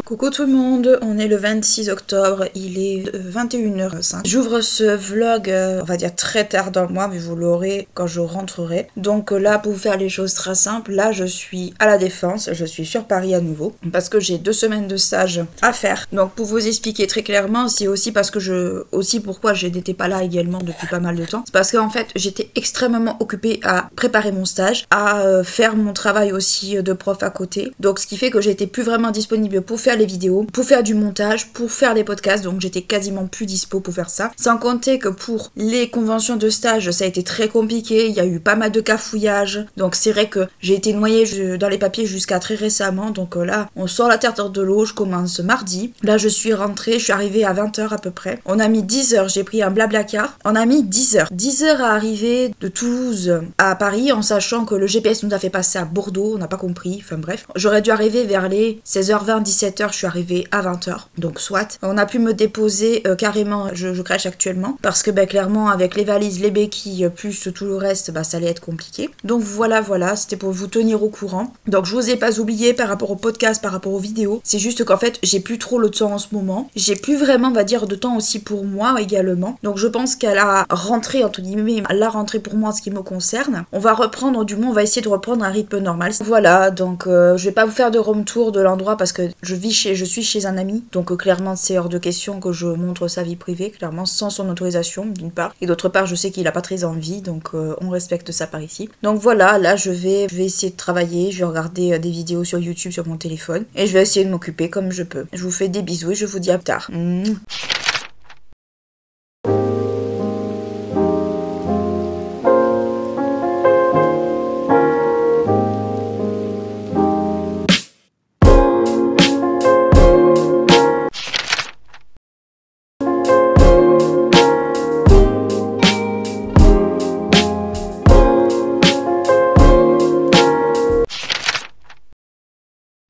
Coucou tout le monde, on est le 26 octobre, il est 21h05. J'ouvre ce vlog, on va dire très tard dans le mois, mais vous l'aurez quand je rentrerai. Donc là, pour vous faire les choses très simples, là je suis à la Défense, je suis sur Paris à nouveau, parce que j'ai 2 semaines de stage à faire. Donc pour vous expliquer très clairement, c'est aussi parce que pourquoi je n'étais pas là également depuis pas mal de temps. C'est parce qu'en fait, j'étais extrêmement occupée à préparer mon stage, à faire mon travail aussi de prof à côté. Donc ce qui fait que j'étais plus vraiment disponible pour faire les vidéos, pour faire du montage, pour faire les podcasts, donc j'étais quasiment plus dispo pour faire ça. Sans compter que pour les conventions de stage, ça a été très compliqué, il y a eu pas mal de cafouillages, donc c'est vrai que j'ai été noyée dans les papiers jusqu'à très récemment, donc là, on sort la tête de l'eau, je commence mardi. Là, je suis rentrée, je suis arrivée à 20h à peu près. On a mis 10 heures, j'ai pris un blablacar, on a mis 10 heures. 10 heures à arriver de Toulouse à Paris, en sachant que le GPS nous a fait passer à Bordeaux, on n'a pas compris, enfin bref. J'aurais dû arriver vers les 16h20, 17h, je suis arrivée à 20h, donc soit. On a pu me déposer carrément, je crèche actuellement, parce que clairement avec les valises, les béquilles, plus tout le reste, ça allait être compliqué. Donc voilà, c'était pour vous tenir au courant. Donc je vous ai pas oublié par rapport au podcast, par rapport aux vidéos, c'est juste qu'en fait j'ai plus trop le temps en ce moment, j'ai plus vraiment, on va dire, de temps aussi pour moi également. Donc je pense qu'à la rentrée, entre guillemets, à la rentrée pour moi en ce qui me concerne, on va reprendre, du moins on va essayer de reprendre un rythme normal. Voilà, donc je vais pas vous faire de room tour de l'endroit parce que je suis chez un ami, donc clairement c'est hors de question que je montre sa vie privée, clairement sans son autorisation d'une part, et d'autre part je sais qu'il a pas très envie, donc on respecte ça par ici. Donc voilà, là je vais essayer de travailler, je vais regarder des vidéos sur YouTube sur mon téléphone, et je vais essayer de m'occuper comme je peux. Je vous fais des bisous et je vous dis à plus tard.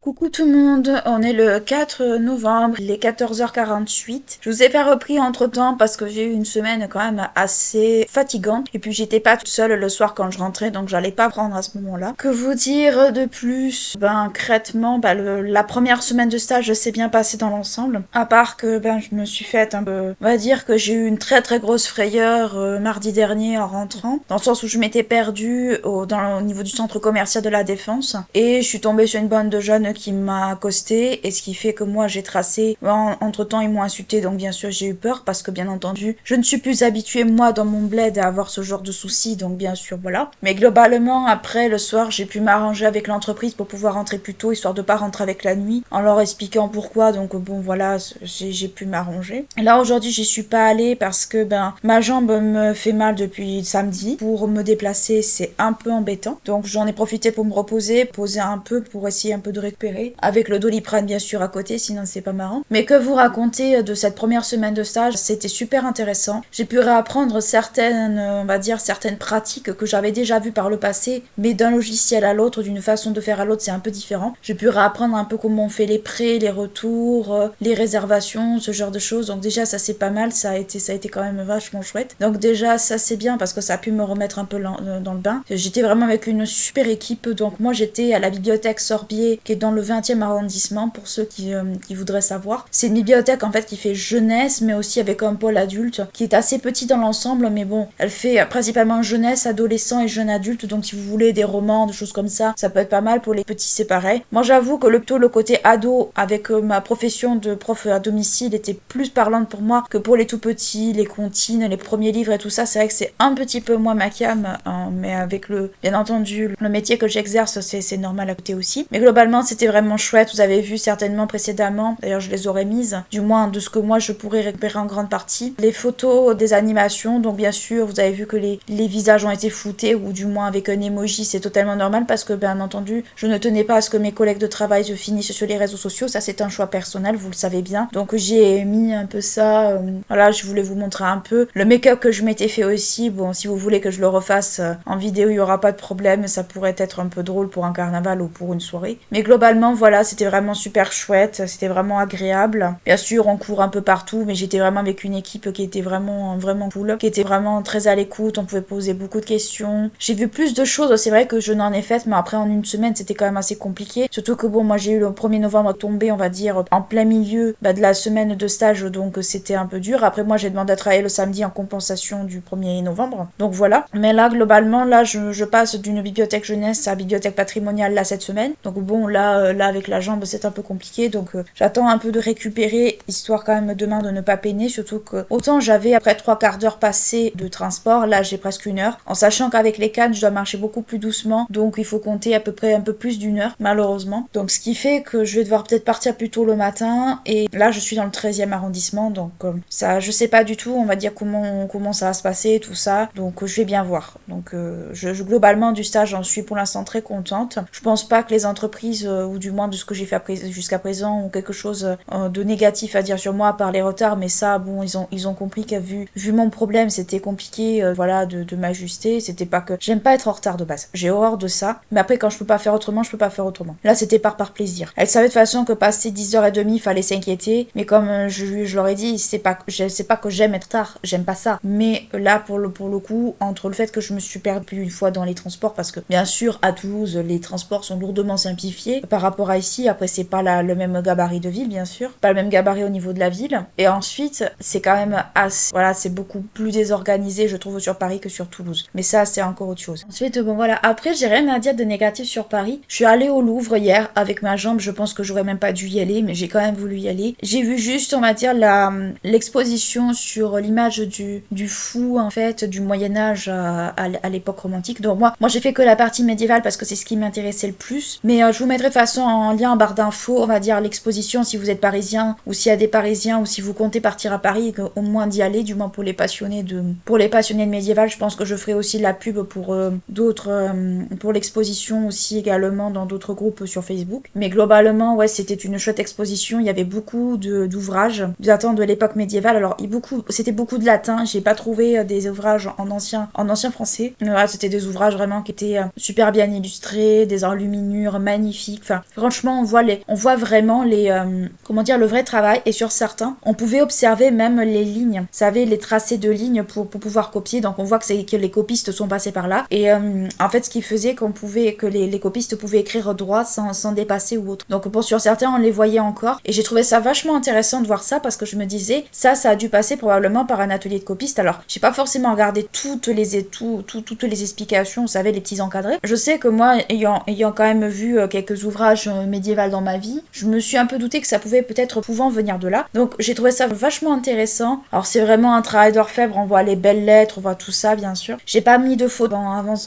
Coucou tout le monde, on est le 4 novembre, il est 14h48. Je vous ai pas repris entre temps parce que j'ai eu une semaine quand même assez fatigante. Et puis j'étais pas toute seule le soir quand je rentrais, donc j'allais pas prendre à ce moment-là. Que vous dire de plus? Concrètement, la première semaine de stage s'est bien passée dans l'ensemble. À part que je me suis faite un peu... On va dire que j'ai eu une très grosse frayeur mardi dernier en rentrant. Dans le sens où je m'étais perdue au niveau du centre commercial de la Défense. Et je suis tombée sur une bande de jeunes qui m'a accosté, et ce qui fait que moi j'ai tracé. Entre temps ils m'ont insulté, donc bien sûr j'ai eu peur parce que bien entendu je ne suis plus habituée moi dans mon bled à avoir ce genre de soucis, donc bien sûr voilà. Mais globalement après le soir j'ai pu m'arranger avec l'entreprise pour pouvoir rentrer plus tôt, histoire de pas rentrer avec la nuit, en leur expliquant pourquoi, donc bon voilà, j'ai pu m'arranger. Là aujourd'hui j'y suis pas allée parce que ma jambe me fait mal depuis samedi. Pour me déplacer c'est un peu embêtant, donc j'en ai profité pour me reposer, poser un peu pour essayer un peu de récupérer, avec le Doliprane bien sûr à côté, sinon c'est pas marrant. Mais que vous raconter de cette première semaine de stage, c'était super intéressant. J'ai pu réapprendre certaines, on va dire, certaines pratiques que j'avais déjà vues par le passé, mais d'un logiciel à l'autre, d'une façon de faire à l'autre, c'est un peu différent. J'ai pu réapprendre un peu comment on fait les prêts, les retours, les réservations, ce genre de choses. Donc déjà ça c'est pas mal, ça a été quand même vachement chouette. Donc déjà ça c'est bien parce que ça a pu me remettre un peu dans le bain. J'étais vraiment avec une super équipe, donc moi j'étais à la bibliothèque Sorbier qui est dans le 20e arrondissement pour ceux qui voudraient savoir. C'est une bibliothèque en fait qui fait jeunesse mais aussi avec un pôle adulte qui est assez petit dans l'ensemble, mais bon, elle fait principalement jeunesse, adolescent et jeunes adultes, donc si vous voulez des romans, des choses comme ça peut être pas mal. Pour les petits c'est pareil. Moi j'avoue que le côté ado avec ma profession de prof à domicile était plus parlante pour moi que pour les tout petits, les comptines, les premiers livres et tout ça. C'est vrai que c'est un petit peu moins ma cam, mais avec bien entendu le métier que j'exerce c'est normal à côté aussi. Mais globalement c'était vraiment chouette, vous avez vu certainement précédemment, d'ailleurs je les aurais mises, du moins de ce que moi je pourrais récupérer en grande partie. Les photos des animations, donc bien sûr vous avez vu que les visages ont été floutés, ou du moins avec un emoji, c'est totalement normal parce que bien entendu je ne tenais pas à ce que mes collègues de travail se finissent sur les réseaux sociaux, ça c'est un choix personnel, vous le savez bien. Donc j'ai mis un peu ça, voilà, je voulais vous montrer un peu le make-up que je m'étais fait aussi. Bon, si vous voulez que je le refasse en vidéo, il n'y aura pas de problème, ça pourrait être un peu drôle pour un carnaval ou pour une soirée. Mais globalement globalement, voilà, c'était vraiment super chouette, c'était vraiment agréable. Bien sûr, on court un peu partout, mais j'étais vraiment avec une équipe qui était vraiment, vraiment cool, qui était vraiment très à l'écoute, on pouvait poser beaucoup de questions. J'ai vu plus de choses, c'est vrai que je n'en ai fait, mais après en une semaine, c'était quand même assez compliqué. Surtout que bon, moi j'ai eu le 1er novembre tombé, on va dire, en plein milieu de la semaine de stage, donc c'était un peu dur. Après moi, j'ai demandé à travailler le samedi en compensation du 1er novembre. Donc voilà. Mais là, globalement, là, je passe d'une bibliothèque jeunesse à bibliothèque patrimoniale là cette semaine. Donc bon, là avec la jambe, c'est un peu compliqué. Donc j'attends un peu de récupérer, histoire quand même demain de ne pas peiner. Surtout que autant j'avais après 3/4 d'heure passée de transport, là j'ai presque 1 heure. En sachant qu'avec les cannes, je dois marcher beaucoup plus doucement. Donc il faut compter à peu près un peu plus d'1 heure, malheureusement. Donc ce qui fait que je vais devoir peut-être partir plus tôt le matin. Et là, je suis dans le 13e arrondissement. Donc ça, je sais pas du tout, on va dire comment ça va se passer, tout ça. Donc je vais bien voir. Donc globalement du stage, j'en suis pour l'instant très contente. Je pense pas que les entreprises, ou du moins de ce que j'ai fait jusqu'à présent, ont quelque chose de négatif à dire sur moi, à part les retards. Mais ça, bon, ils ont compris qu'à vu mon problème, c'était compliqué, voilà, de m'ajuster. C'était pas que j'aime pas être en retard de base. J'ai horreur de ça. Mais après, quand je peux pas faire autrement, je peux pas faire autrement. Là, c'était par plaisir. Elle savait de toute façon que passer 10h30, il fallait s'inquiéter. Mais comme je leur ai dit, c'est pas que j'aime être tard. J'aime pas ça. Mais là, pour le coup, entre le fait que je me suis perdue une fois dans les transports, parce que bien sûr, à Toulouse, les transports sont lourdement simplifiés par rapport à ici. Après, c'est pas le même gabarit de ville, bien sûr. Pas le même gabarit au niveau de la ville. Et ensuite, c'est quand même assez... Voilà, c'est beaucoup plus désorganisé, je trouve, sur Paris que sur Toulouse. Mais ça, c'est encore autre chose. Ensuite, bon, voilà. Après, j'ai rien à dire de négatif sur Paris. Je suis allée au Louvre hier avec ma jambe. Je pense que j'aurais même pas dû y aller, mais j'ai quand même voulu y aller. J'ai vu juste, on va dire, l'exposition sur l'image du fou, en fait, du Moyen-Âge à l'époque romantique. Donc moi j'ai fait que la partie médiévale parce que c'est ce qui m'intéressait le plus. Mais je vous mettrai de toute façon en lien en barre d'infos, on va dire, l'exposition si vous êtes parisien ou s'il y a des parisiens ou si vous comptez partir à Paris, au moins d'y aller, du moins pour les passionnés de médiéval. Je pense que je ferai aussi de la pub pour d'autres, pour l'exposition aussi également dans d'autres groupes sur Facebook. Mais globalement, ouais, c'était une chouette exposition. Il y avait beaucoup d'ouvrages datant de l'époque médiévale. Alors c'était beaucoup de latin. J'ai pas trouvé des ouvrages en ancien français. Voilà, c'était des ouvrages vraiment qui étaient super bien illustrés, des enluminures magnifiques. Enfin, franchement, on voit vraiment le vrai travail. Et sur certains, on pouvait observer même les lignes. Vous savez, les tracés de lignes pour pouvoir copier. Donc on voit que les copistes sont passés par là. Et en fait, ce qui faisait que les copistes pouvaient écrire droit sans dépasser ou autre. Donc bon, sur certains, on les voyait encore. Et j'ai trouvé ça vachement intéressant de voir ça parce que je me disais, ça a dû passer probablement par un atelier de copiste. Alors, j'ai pas forcément regardé toutes les explications, vous savez, les petits encadrés. Je sais que moi, ayant quand même vu quelques ouvrages médiévaux dans ma vie, je me suis un peu douté que ça pouvait peut-être pouvant venir de là. Donc, j'ai trouvé ça vachement intéressant. Alors, c'est vraiment un travail d'orfèvre. On voit les belles lettres, on voit tout ça, bien sûr. J'ai pas mis de photos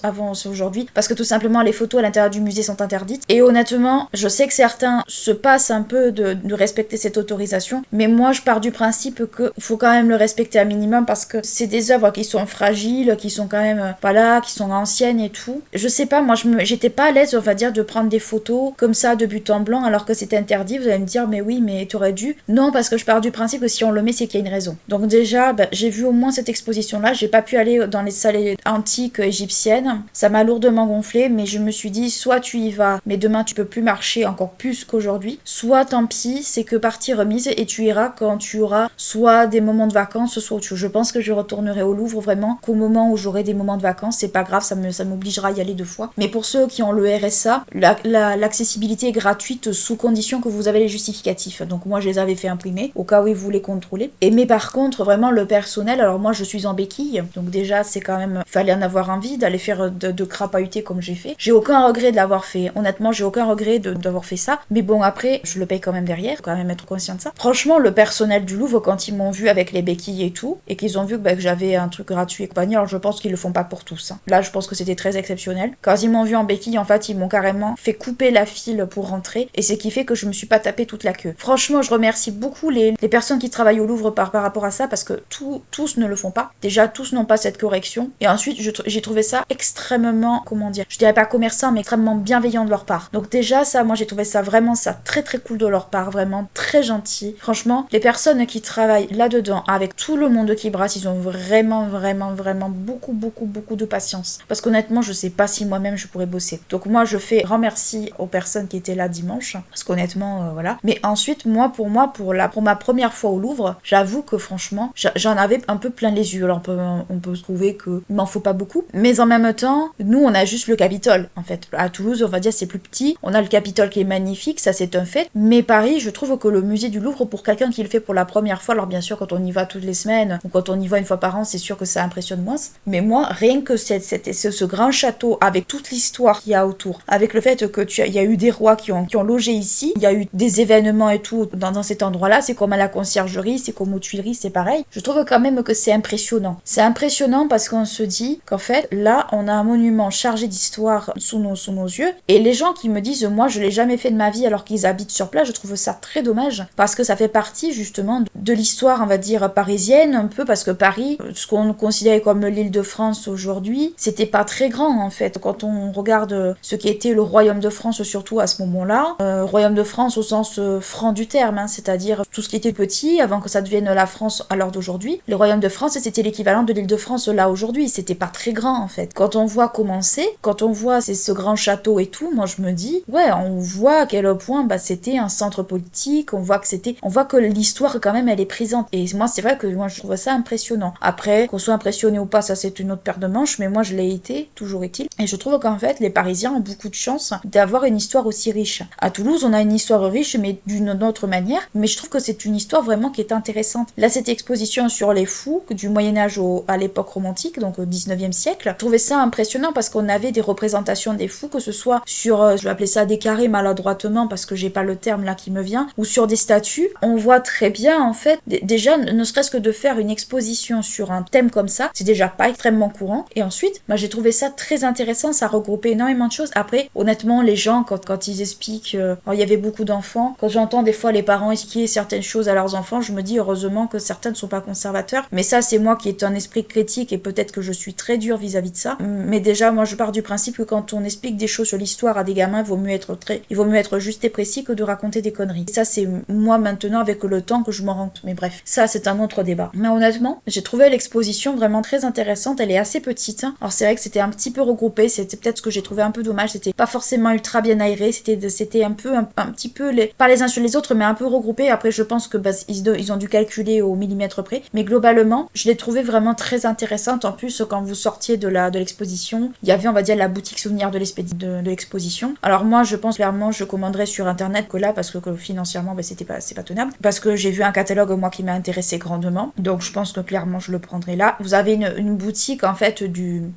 avant aujourd'hui parce que tout simplement, les photos à l'intérieur du musée sont interdites. Et honnêtement, je sais que certains se passent un peu de respecter cette autorisation, mais moi, je pars du principe qu'il faut quand même le respecter un minimum parce que c'est des œuvres qui sont fragiles, qui sont quand même qui sont anciennes et tout. Je sais pas, moi j'étais pas à l'aise, on va dire, de prendre des photos comme ça de but en blanc alors que c'était interdit. Vous allez me dire, mais oui, mais tu aurais dû. Non, parce que je pars du principe que si on le met, c'est qu'il y a une raison. Donc déjà, j'ai vu au moins cette exposition-là. J'ai pas pu aller dans les salles antiques égyptiennes. Ça m'a lourdement gonflé, mais je me suis dit, soit tu y vas, mais demain tu peux plus marcher encore plus qu'aujourd'hui, soit tant pis, c'est que partie remise et tu iras quand tu auras soit des moments de vacances, soit autre chose. Je pense que je retournerai au Louvre vraiment qu'au moment où j'aurai des moments de vacances. C'est pas grave, ça m'obligera à y aller 2 fois. Mais pour ceux qui ont le RSA, l'accessibilité est gratuite sous condition que vous avez les justificatifs. Donc moi je les avais fait imprimer au cas où ils voulaient contrôler. Mais par contre vraiment le personnel, alors moi je suis en béquille, donc déjà c'est quand même, il fallait en avoir envie d'aller faire de crapahuter comme j'ai fait. J'ai aucun regret de l'avoir fait. Honnêtement, j'ai aucun regret d'avoir fait ça. Mais bon, après je le paye quand même derrière, faut quand même être conscient de ça. Franchement, le personnel du Louvre, quand ils m'ont vu avec les béquilles et tout, et qu'ils ont vu que j'avais un truc gratuit et compagnie, alors je pense qu'ils le font pas pour tous. Là, je pense que c'était très exceptionnel. Quand ils m'ont vu en béquille, en fait, ils m'ont carrément fait couper la file pour rentrer, et c'est qui fait que je me suis pas tapé toute la queue. Franchement, je remercie beaucoup les personnes qui travaillent au Louvre par rapport à ça, parce que tous ne le font pas. Déjà, tous n'ont pas cette correction. Et ensuite, j'ai trouvé ça extrêmement, comment dire, je dirais pas commerçant, mais extrêmement bienveillant de leur part. Donc déjà, ça, moi, j'ai trouvé ça vraiment très très cool de leur part, vraiment très gentil. Franchement, les personnes qui travaillent là-dedans, avec tout le monde qui brasse, ils ont vraiment beaucoup de patience. Parce qu'honnêtement, je sais pas si moi-même je pourrais bosser. Donc moi, je fais grand merci aux personnes personnes qui étaient là dimanche, parce qu'honnêtement, voilà. Mais ensuite, pour ma première fois au Louvre, j'avoue que franchement, j'en avais un peu plein les yeux. Alors on peut trouver qu'il m'en faut pas beaucoup, mais en même temps, nous, on a juste le Capitole, en fait. À Toulouse, on va dire, c'est plus petit. On a le Capitole qui est magnifique, ça c'est un fait. Mais Paris, je trouve que le musée du Louvre, pour quelqu'un qui le fait pour la première fois, alors bien sûr, quand on y va toutes les semaines, ou quand on y va une fois par an, c'est sûr que ça impressionne moins. Mais moi, rien que ce grand château, avec toute l'histoire qu'il y a autour, avec le fait que il y a eu des rois qui ont logé ici, il y a eu des événements et tout dans cet endroit-là, c'est comme à la conciergerie, c'est comme aux Tuileries, c'est pareil. Je trouve quand même que c'est impressionnant. C'est impressionnant parce qu'on se dit qu'en fait, là, on a un monument chargé d'histoire sous nos yeux, et les gens qui me disent, moi, je l'ai jamais fait de ma vie alors qu'ils habitent sur place, je trouve ça très dommage, parce que ça fait partie, justement, de l'histoire, on va dire, parisienne, un peu, parce que Paris, ce qu'on considérait comme l'Île-de-France aujourd'hui, c'était pas très grand, en fait. Quand on regarde ce qui était le royaume de France, surtout à ce moment-là, royaume de France au sens franc du terme, hein, c'est-à-dire tout ce qui était petit, avant que ça devienne la France à l'heure d'aujourd'hui, le royaume de France, c'était l'équivalent de l'Île-de-France là aujourd'hui, c'était pas très grand, en fait. Quand on voit comment c'est, quand on voit ce grand château et tout, moi je me dis, ouais, on voit à quel point c'était un centre politique, on voit que l'histoire quand même elle est présente. Et moi c'est vrai que moi je trouve ça impressionnant. Après, qu'on soit impressionné ou pas, ça c'est une autre paire de manches, mais moi je l'ai été, toujours est-il. Et je trouve qu'en fait les Parisiens ont beaucoup de chance d'avoir une histoire aussi riche. À Toulouse, on a une histoire riche, mais d'une autre manière, mais je trouve que c'est une histoire vraiment qui est intéressante. Là, cette exposition sur les fous du Moyen-Âge à l'époque romantique, donc au 19e siècle, je trouvais ça impressionnant parce qu'on avait des représentations des fous, que ce soit sur, je vais appeler ça des carrés maladroitement parce que j'ai pas le terme là qui me vient, ou sur des statues. On voit très bien en fait, déjà ne serait-ce que de faire une exposition sur un thème comme ça, c'est déjà pas extrêmement courant. Et ensuite, j'ai trouvé ça très intéressant, ça regroupait énormément de choses. Après, honnêtement, les gens quand ils expliquent, il y avait beaucoup d'enfants, quand j'entends des fois les parents expliquer certaines choses à leurs enfants, je me dis heureusement que certains ne sont pas conservateurs. Mais ça, c'est moi qui ai un esprit critique et peut-être que je suis très dure vis-à-vis de ça. Mais déjà, moi, je pars du principe que quand on explique des choses sur l'histoire à des gamins, il vaut mieux être juste et précis que de raconter des conneries. Et ça, c'est moi maintenant avec le temps que je m'en rends compte. Mais bref, ça, c'est un autre débat. Mais honnêtement, j'ai trouvé l'exposition vraiment très intéressante. Elle est assez petite. Alors c'est vrai que c'était un petit peu regroupé. C'était peut-être ce que j'ai trouvé un peu dommage. C'était pas forcément ultra bien aéré. C'était un petit peu pas les uns sur les autres, mais un peu regroupé. Après, je pense que ils ont dû calculer au millimètre près. Mais globalement, je l'ai trouvé vraiment très intéressante. En plus, quand vous sortiez de l'exposition, il y avait, on va dire, la boutique souvenir de l'exposition. Alors moi, je pense clairement, je commanderais sur internet que là, parce que financièrement, c'est pas tenable. Parce que j'ai vu un catalogue, moi, qui m'a intéressé grandement. Donc, je pense que clairement, je le prendrai là. Vous avez une boutique, en fait,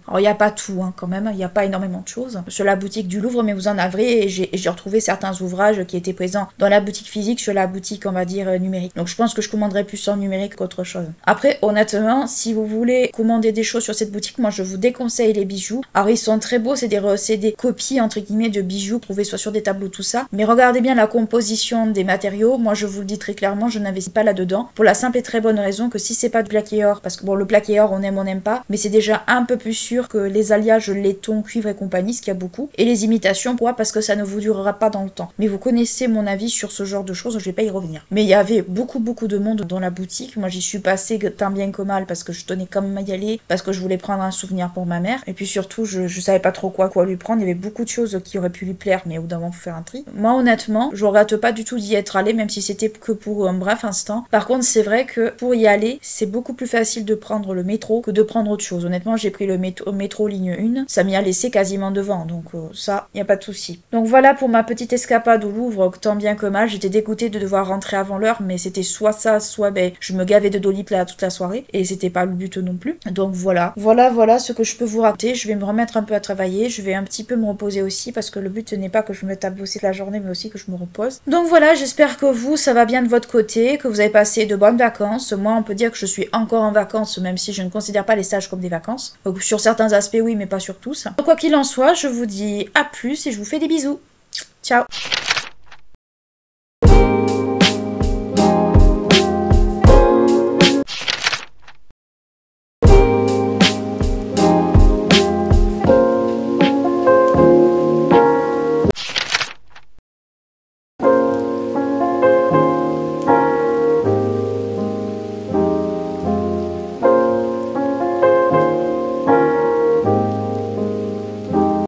alors, il n'y a pas tout, quand même. Il n'y a pas énormément de choses sur la boutique du Louvre, mais vous en avez. Et j'ai retrouvé certains ouvrages qui étaient présents dans la boutique physique, sur la boutique, on va dire, numérique. Donc, je pense que je commanderais plus en numérique qu'autre chose. Après, honnêtement, si vous voulez commander des choses sur cette boutique, moi, je vous déconseille les bijoux. Alors, ils sont très beaux. C'est des copies, entre guillemets, de bijoux trouvés soit sur des tableaux, tout ça. Mais regardez bien la composition des matériaux. Moi, je vous le dis très clairement, je n'investis pas là-dedans. Pour la simple et très bonne raison que si c'est pas de plaqué or, parce que bon, le plaqué or, on n'aime pas, mais c'est déjà un peu plus sûr que les alliages, laiton, cuivre et compagnie, ce qu'il y a beaucoup. Et les imitations, pourquoi? Parce que ça ne vous durera pas dans le temps. Mais vous connaissez mon avis sur ce genre de choses, je vais pas y revenir. Mais il y avait beaucoup de monde dans la boutique. Moi, j'y suis passée tant bien que mal parce que je tenais quand même à y aller, parce que je voulais prendre un souvenir pour ma mère. Et puis surtout, je savais pas trop quoi lui prendre. Il y avait beaucoup de choses qui auraient pu lui plaire, mais au bout d'un moment, faut faire un tri. Moi, honnêtement, je regrette pas du tout d'y être allée, même si c'était que pour un bref instant. Par contre, c'est vrai que pour y aller, c'est beaucoup plus facile de prendre le métro que de prendre autre chose. Honnêtement, j'ai pris le métro ligne 1. Ça m'y a laissé quasiment devant, donc ça, y a pas de souci. Donc voilà pour ma petite escapade au Louvre, tant bien que mal. J'étais dégoûtée de devoir rentrer avant l'heure, mais c'était soit ça, soit je me gavais de Dolip là toute la soirée, et c'était pas le but non plus. Donc voilà ce que je peux vous raconter. Je vais me remettre un peu à travailler, je vais un petit peu me reposer aussi, parce que le but n'est pas que je me mette à bosser la journée, mais aussi que je me repose. Donc voilà, j'espère que vous, ça va bien de votre côté, que vous avez passé de bonnes vacances. Moi, on peut dire que je suis encore en vacances, même si je ne considère pas les stages comme des vacances. Donc, sur certains aspects, oui, mais pas sur tous. Donc, quoi qu'il en soit, je vous dis à plus et je vous fais des bisous. Ciao!